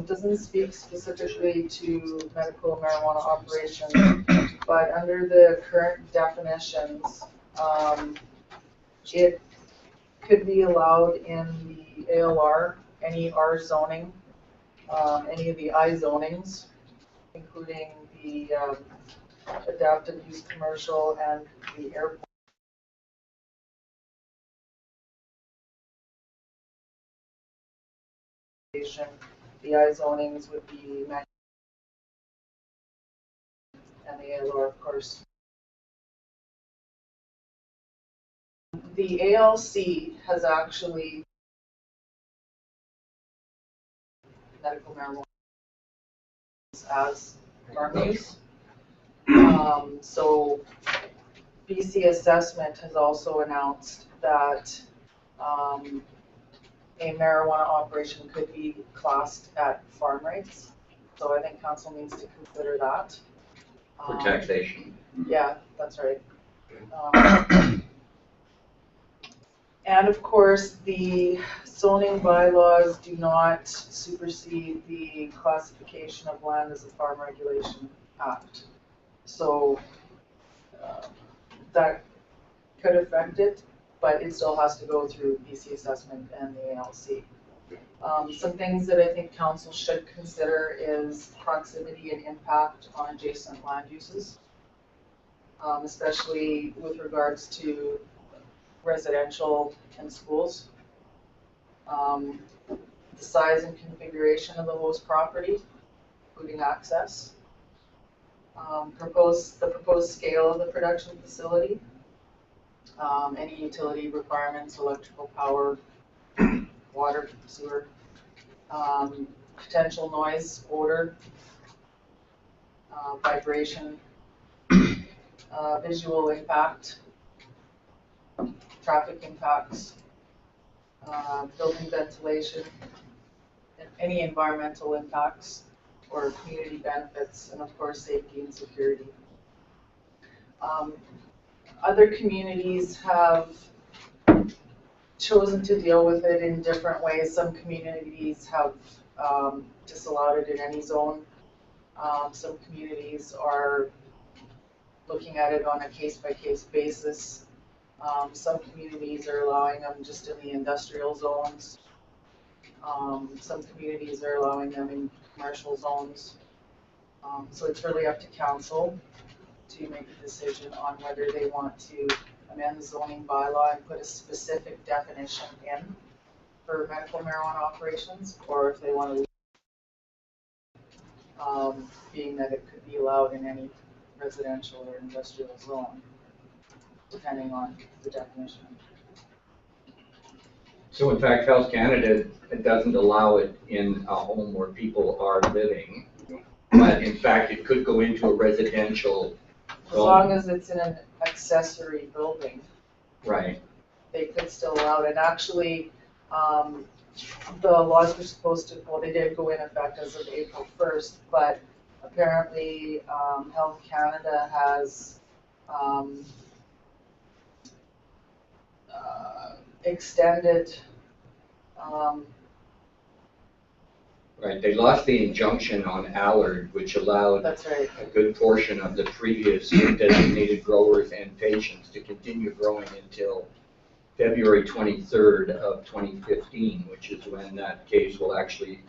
doesn't speak specifically to medical marijuana operations, but under the current definitions, it could be allowed in the ALR, any R zoning, any of the I zonings, including the adaptive use commercial and the airport. The I zonings would be and the ALR, of course. The ALC has actually medical marijuana as farm use. So BC Assessment has also announced that a marijuana operation could be classed at farm rates. So I think council needs to consider that. For taxation. Yeah, that's right. And of course, the zoning bylaws do not supersede the Classification of Land as a Farm Regulation Act. So that could affect it, but it still has to go through BC Assessment and the ALC. Some things that I think council should consider is proximity and impact on adjacent land uses, especially with regards to residential and schools. The size and configuration of the host property, including access. The proposed scale of the production facility. Any utility requirements, electrical power, water, sewer. Potential noise, odor, vibration, visual impact, traffic impacts, building ventilation, and any environmental impacts or community benefits, and of course safety and security. Other communities have chosen to deal with it in different ways. Some communities have disallowed it in any zone. Some communities are looking at it on a case-by-case basis. Some communities are allowing them just in the industrial zones. Some communities are allowing them in commercial zones. So it's really up to council to make a decision on whether they want to amend the zoning bylaw and put a specific definition in for medical marijuana operations, or if they want to being that it could be allowed in any residential or industrial zone, depending on the definition. So in fact, Health Canada, it doesn't allow it in a home where people are living, but in fact, it could go into a residential As long as it's in an accessory building. Right. They could still allow it. And actually, the laws were supposed to, well, they did go in effect as of April 1st, but apparently Health Canada has extended. Right, they lost the injunction on Allard, which allowed That's right. a good portion of the previous designated growers and patients to continue growing until February 23rd of 2015, which is when that case will actually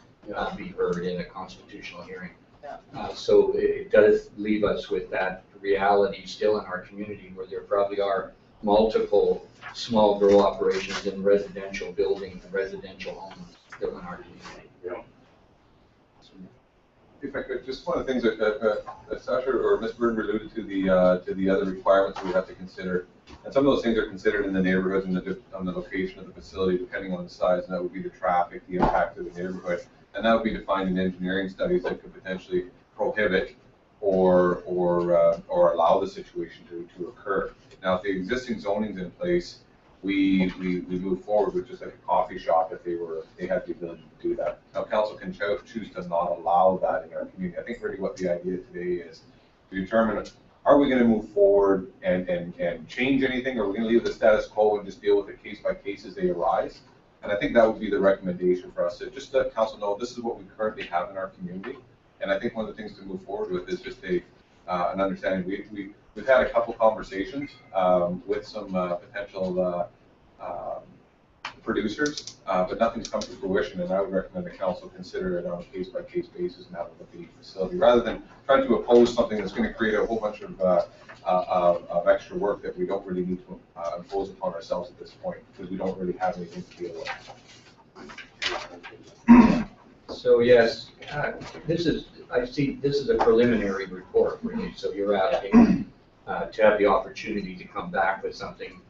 be heard in a constitutional hearing. Yeah. So it does leave us with that reality still in our community where there probably are multiple small grow operations in residential buildings and residential homes still in our community. Yeah. If I could, just one of the things that Sasha or Ms. Berger alluded to the other requirements we have to consider, and some of those things are considered in the neighborhoods and on the location of the facility, depending on the size, and that would be the traffic, the impact of the neighborhood, and that would be defined in engineering studies that could potentially prohibit or allow the situation to occur. Now, if the existing zoning's in place, we move forward with just like a coffee shop if they had the ability to do that. Now, council can choose to not allow that in our community. I think really what the idea today is to determine, are we gonna move forward and change anything, or are we gonna leave the status quo and just deal with it case by case as they arise? And I think that would be the recommendation for us, to just let council know this is what we currently have in our community. And I think one of the things to move forward with is just an understanding. We've had a couple conversations with some potential producers, but nothing's come to fruition, and I would recommend the council consider it on a case-by-case basis and have a look at each facility, rather than trying to oppose something that's going to create a whole bunch of extra work that we don't really need to impose upon ourselves at this point, because we don't really have anything to deal with. So yes, this is a preliminary report, really, so you're asking to have the opportunity to come back with something.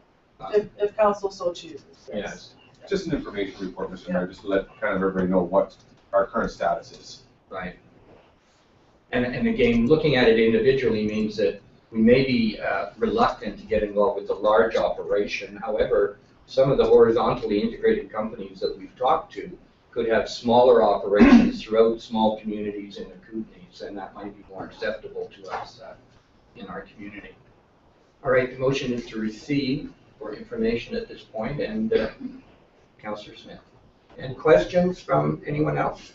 If council so chooses. Yes. Just an information report, Mr. Mayor, just to let kind of everybody know what our current status is. Right. And again, looking at it individually means that we may be reluctant to get involved with the large operation. However, some of the horizontally integrated companies that we've talked to could have smaller operations throughout small communities in the Kootenays, and that might be more acceptable to us in our community. All right, the motion is to receive for information at this point, and Councillor Smith. And questions from anyone else?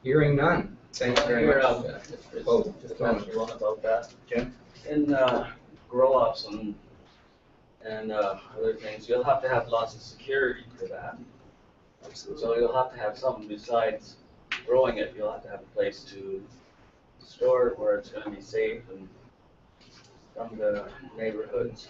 Hearing none. Thanks very much. Just mention one about that. Jim? In grow-ups and other things, you'll have to have lots of security for that. So you'll have to have something besides growing it. You'll have to have a place to store it where it's going to be safe and from the neighborhoods.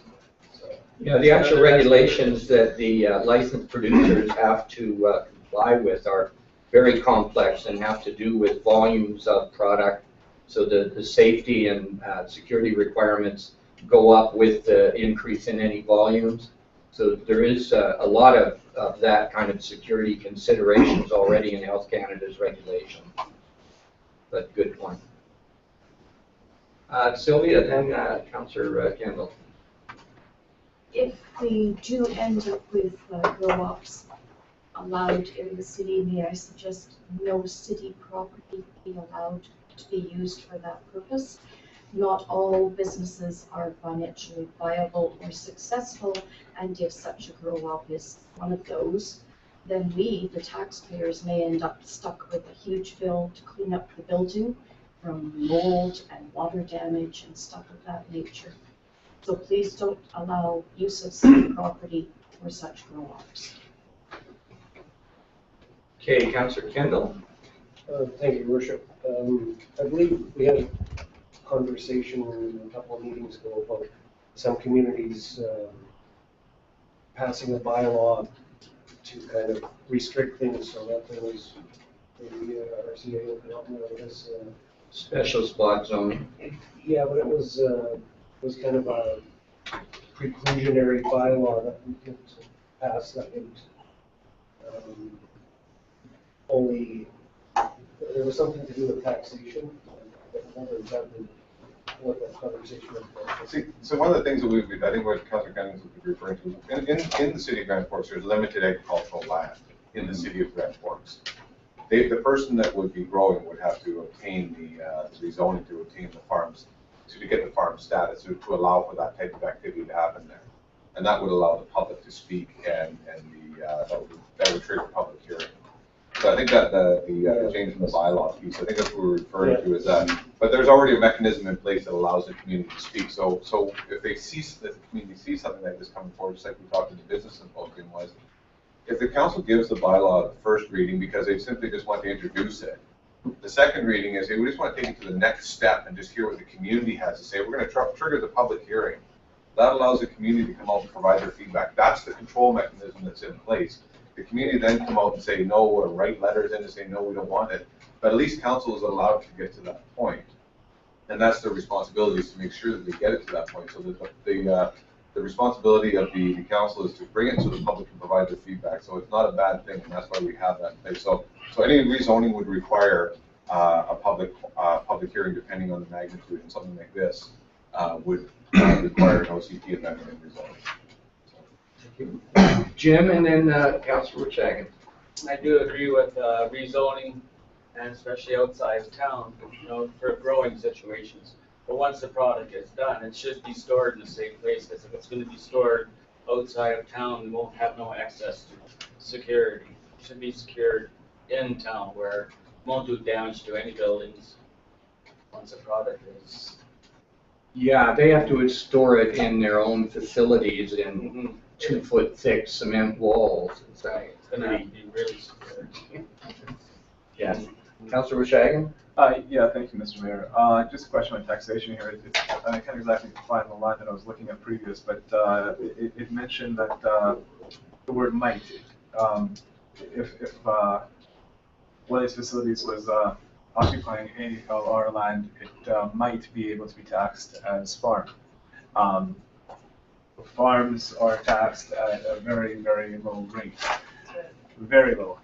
So, Yeah, the actual regulations that the licensed producers have to comply with are very complex and have to do with volumes of product. So the safety and security requirements go up with the increase in any volumes. So there is a lot of that kind of security considerations already in Health Canada's regulation. But good point. Sylvia, then Councillor Kendall. If we do end up with grow-ups allowed in the city, may I suggest no city property be allowed to be used for that purpose? Not all businesses are financially viable or successful, and if such a grow-up is one of those, then we, the taxpayers, may end up stuck with a huge bill to clean up the building from mold and water damage and stuff of that nature. So please don't allow use of city property for such grow-ups. Okay, Councillor Kendall. Thank you, Worship. I believe we had a conversation a couple of meetings ago about some communities passing a bylaw to kind of restrict things so that there was maybe RCA open up with this. Special spot zoning. Yeah, but it was kind of a preclusionary bylaw that we could pass that would only, there was something to do with taxation. I don't remember exactly what that conversation was about. See, so one of the things that I think what Councillor Kendall would be referring to, in the city of Grand Forks, there's limited agricultural land in the city of Grand Forks. The person that would be growing would have to obtain the rezoning to obtain the farms, to get the farm status, to allow for that type of activity to happen there. And that would allow the public to speak, and that would trigger public hearing. So I think that the change in the bylaw piece, I think that's what we're referring to is that, but there's already a mechanism in place that allows the community to speak. So if the community sees something like this coming forward, just like we talked to the business symposium was, if the council gives the bylaw the first reading because they simply just want to introduce it, the second reading is, hey, we just want to take it to the next step and just hear what the community has to say. We're going to trigger the public hearing. That allows the community to come out and provide their feedback. That's the control mechanism that's in place. The community then come out and say no, or write letters in and say no, we don't want it. But at least council is allowed to get to that point. And that's their responsibility, is to make sure that they get it to that point. So that the responsibility of the council is to bring it to the public and provide their feedback. So it's not a bad thing, and that's why we have that in place. So any rezoning would require a public hearing, depending on the magnitude, and something like this would require an OCP amendment and rezoning. Jim, and then Councillor Chagan. I do agree with rezoning and especially outside of town, for growing situations. But once the product is done, it should be stored in a safe place, because if it's gonna be stored outside of town, we won't have no access to security. It should be secured in town where it won't do damage to any buildings once the product is. Yeah, they have to store it in their own facilities in 2-foot thick cement walls. It's gonna have to be really secure. Yes. Councilor Shagan? Yeah, thank you, Mr. Mayor. Just a question on taxation here. I can't exactly find the line that I was looking at previous, but it mentioned that the word might, if one of these facilities was occupying ALR land, it might be able to be taxed as farm. Farms are taxed at a very, very low rate, very low.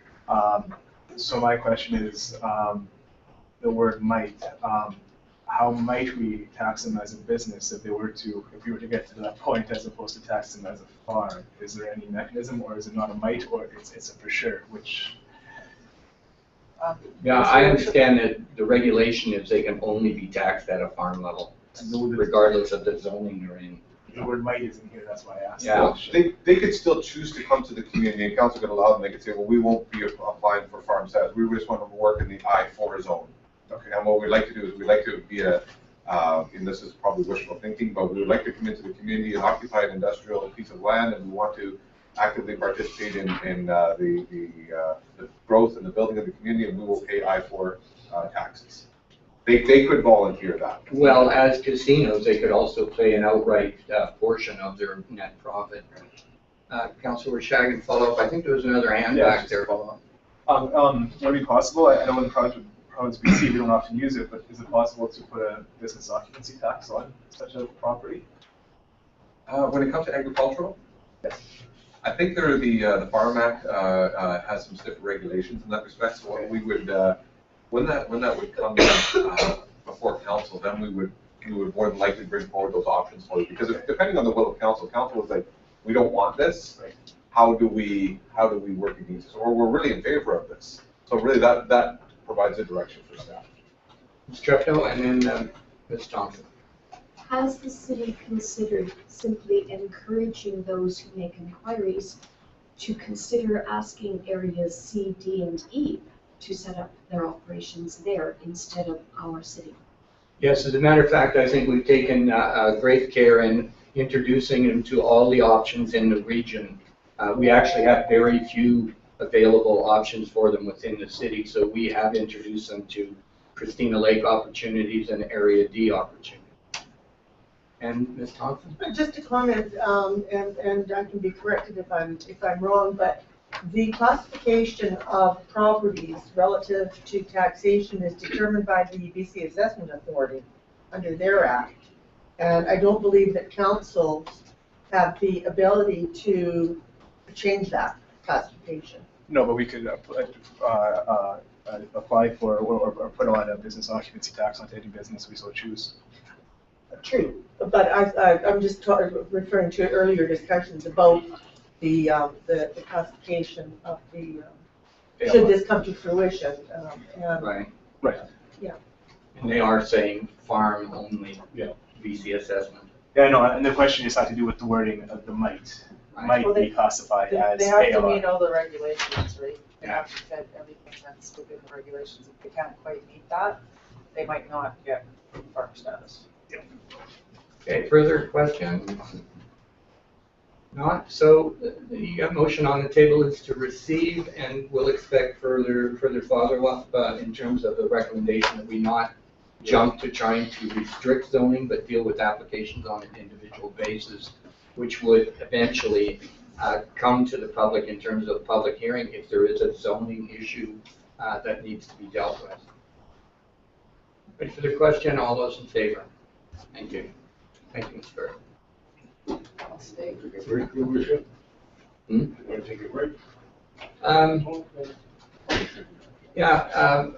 So my question is, the word might, how might we tax them as a business if we were to get to that point, as opposed to tax them as a farm? Is there any mechanism, or is it not a might, or it's a for sure, which? Yeah, I understand that the regulation is they can only be taxed at a farm level, regardless of the zoning they're in. The word might isn't here, that's why I asked. Yeah. They could still choose to come to the community, and council could allow them, they could say, well, we won't be applying for farm status, we just want to work in the I-4 zone. Okay, and what we'd like to do is we'd like to be and this is probably wishful thinking, but we would like to come into the community and occupy an industrial piece of land, and we want to actively participate in the growth and the building of the community, and we will pay I-4 taxes. They could volunteer that. Well, as casinos, they could also pay an outright portion of their net profit. Councilor Shagan, follow up. I think there was another hand back there. Would it be possible? I know when the project is BC, we don't often use it, but is it possible to put a business occupancy tax on such a property? When it comes to agricultural, yes. I think the Farm Act has some stiff regulations in that respect. So we would, when that would come before council, then we would more than likely bring forward those options for you. Because depending on the will of council was like, we don't want this. Right. How do we work against this? Or we're really in favor of this. So really that provides a direction for staff. Ms. Treptow, and then Ms. Thompson. Has the city considered simply encouraging those who make inquiries to consider asking areas C, D, and E to set up their operations there instead of our city? Yes, as a matter of fact, I think we've taken great care in introducing them to all the options in the region. We actually have very few available options for them within the city, so we have introduced them to Christina Lake opportunities and Area D opportunities. And Ms. Thompson? Just a comment, and I can be corrected if I'm wrong, but the classification of properties relative to taxation is determined by the BC Assessment Authority under their act. And I don't believe that councils have the ability to change that classification. No, but we could apply for or put on a business occupancy tax on any business we so choose. True, but I'm just referring to earlier discussions about the classification of the, should this come to fruition. Right. Right. Yeah. And they are saying farm only. Yeah. BC assessment. Yeah, no, and the question just had to do with the wording of the might. Might Well, be classified as They have to ALR. meet all the regulations, right? They Yeah. have to fit everything that's within the regulations. If they can't quite meet that, they might not get farm status. Okay, further questions? Not, so the motion on the table is to receive, and we'll expect further follow-up in terms of the recommendation that we not jump to trying to restrict zoning, but deal with applications on an individual basis, which would eventually come to the public in terms of public hearing if there is a zoning issue that needs to be dealt with. Ready for the question? All those in favor? Thank you. Thank you, Mr. Bird. I'll stay. Break, leadership? Hmm? Want to take a break? Yeah,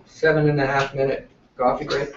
7.5 minute coffee break.